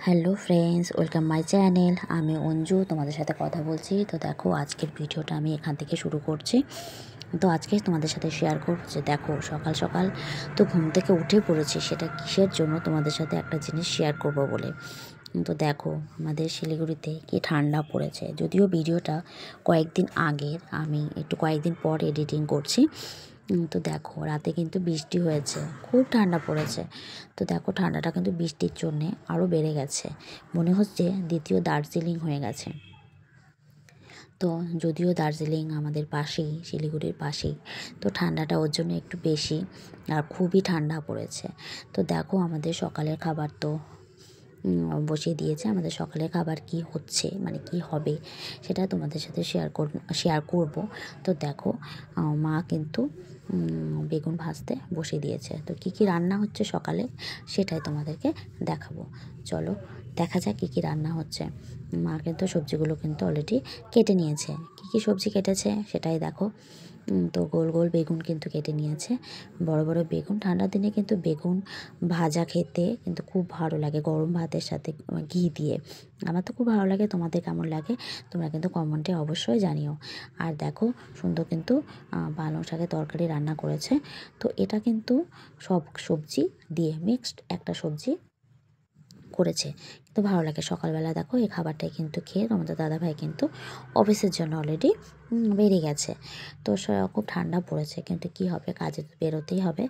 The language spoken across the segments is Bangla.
Hello friends, welcome my channel. আমি অঞ্জু তোমাদের সাথে কথা বলছি। তো দেখো, আজকের ভিডিওটা আমি এখান থেকে শুরু করছি। তো আজকে তোমাদের সাথে শেয়ার করবো যে দেখো, সকাল সকাল তো ঘুম থেকে উঠে পড়েছি। সেটা কিসের জন্য তোমাদের সাথে একটা জিনিস শেয়ার করব বলে। তো দেখো, আমাদের শিলিগুড়িতে কি ঠান্ডা পড়েছে। যদিও ভিডিওটা কয়েকদিন আগের, আমি একটু কয়েকদিন পর এডিটিং করছি। তো দেখো, রাতে কিন্তু বৃষ্টি হয়েছে, খুব ঠান্ডা পড়েছে। তো দেখো, ঠান্ডাটা কিন্তু বৃষ্টির জন্যে আরও বেড়ে গেছে। মনে হচ্ছে দ্বিতীয় দার্জিলিং হয়ে গেছে। তো যদিও দার্জিলিং আমাদের পাশেই, শিলিগুড়ির পাশেই, তো ঠান্ডাটা ওর জন্য একটু বেশি আর খুবই ঠান্ডা পড়েছে। তো দেখো, আমাদের সকালের খাবার তো বসিয়ে দিয়েছে। আমাদের সকালের খাবার কি হচ্ছে, মানে কি হবে, সেটা তোমাদের সাথে শেয়ার করব। তো দেখো, মা কিন্তু বেগুন ভাজতে বসিয়ে দিয়েছে। তো কি কি রান্না হচ্ছে সকালে, সেটাই তোমাদেরকে দেখাবো। চলো দেখা যাক কী কী রান্না হচ্ছে। মা কিন্তু সবজিগুলো কিন্তু অলরেডি কেটে নিয়েছে। কি কি সবজি কেটেছে সেটাই দেখো। তো গোল গোল বেগুন কিন্তু কেটে নিয়েছে, বড় বড় বেগুন। ঠান্ডার দিনে কিন্তু বেগুন ভাজা খেতে কিন্তু খুব ভালো লাগে, গরম ভাতের সাথে ঘি দিয়ে। আমার তো খুব ভালো লাগে। তোমাদের কেমন লাগে তোমরা কিন্তু কমেন্টে অবশ্যই জানিও। আর দেখো, সুন্দর কিন্তু পালং শাকের তরকারি রান্না করেছে। তো এটা কিন্তু সব সবজি দিয়ে মিক্সড একটা সবজি করেছে, কিন্তু ভালো লাগে। সকালবেলা দেখো, এই খাবারটাই কিন্তু খেয়ে তোমাদের দাদাভাই কিন্তু অফিসের জন্য অলরেডি বেরিয়ে গেছে। তো খুব ঠান্ডা পড়েছে, কিন্তু কি হবে, কাজে তো বেরোতেই হবে,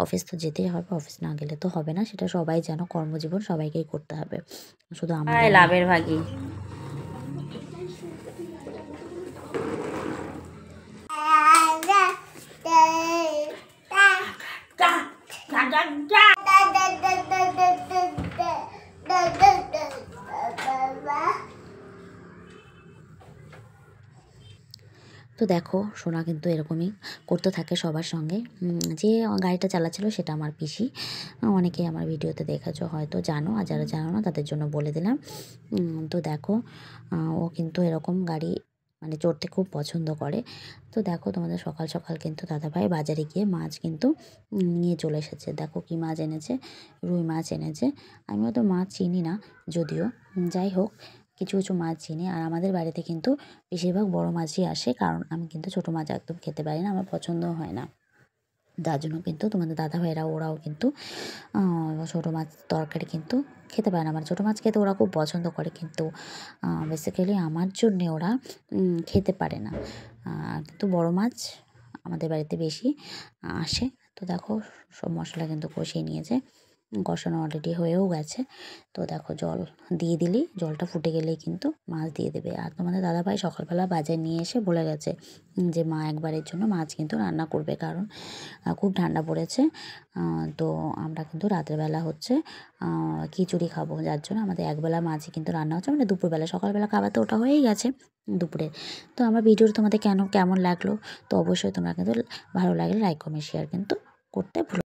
অফিস তো যেতেই হবে। অফিস না গেলে তো হবে না, সেটা সবাই জানো। কর্মজীবন সবাইকেই করতে হবে, শুধু আমাদের লাভের ভাগী। তো দেখো, সোনা কিন্তু এরকমই করতে থাকে সবার সঙ্গে। যে গাড়িটা চালাচ্ছিল সেটা আমার পিসি। অনেকে আমার ভিডিওতে দেখেছো, হয়তো জানো, আর যারা জানো না তাদের জন্য বলে দিলাম। তো দেখো, ও কিন্তু এরকম গাড়ি মানে চড়তে খুব পছন্দ করে। তো দেখো, তোমাদের সকাল সকাল কিন্তু দাদাভাই বাজারে গিয়ে মাছ কিন্তু নিয়ে চলে এসেছে। দেখো কি মাছ এনেছে, রুই মাছ এনেছে। আমিও তো মাছ চিনি না যদিও, যাই হোক, কিছু কিছু মাছ চিনি। আর আমাদের বাড়িতে কিন্তু বেশিরভাগ বড় মাছই আসে, কারণ আমি কিন্তু ছোটো মাছ একদম খেতে পারি না, আমার পছন্দও হয় না। তার জন্য কিন্তু তোমাদের দাদাভাইরা ওরাও কিন্তু ছোটো মাছ তরকারি কিন্তু খেতে পারে না। মানে ছোটো মাছ খেতে ওরা খুব পছন্দ করে, কিন্তু বেসিক্যালি আমার জন্যে ওরা খেতে পারে না। কিন্তু বড় মাছ আমাদের বাড়িতে বেশি আসে। তো দেখো, সব মশলা কিন্তু কষিয়ে নিয়েছে, কষানো অলরেডি হয়েও গেছে। তো দেখো, জল দিয়ে দিলেই, জলটা ফুটে গেলেই কিন্তু মাছ দিয়ে দেবে। আর তোমাদের দাদাভাই সকালবেলা বাজার নিয়ে এসে বলে গেছে যে মা একবারের জন্য মাছ কিন্তু রান্না করবে, কারণ খুব ঠান্ডা পড়েছে। তো আমরা কিন্তু রাতের বেলা হচ্ছে খিচুড়ি খাবো, যার জন্য আমাদের একবেলা মাছই কিন্তু রান্না হচ্ছে, মানে দুপুরবেলা। সকালবেলা খাবার তো ওটা হয়েই গেছে দুপুরে। তো আমার ভিডিওটা তোমাদের কেমন লাগলো, তো অবশ্যই তোমরা কিন্তু ভালো লাগলে লাইক কমেন্ট শেয়ার কিন্তু করতে ভুলো।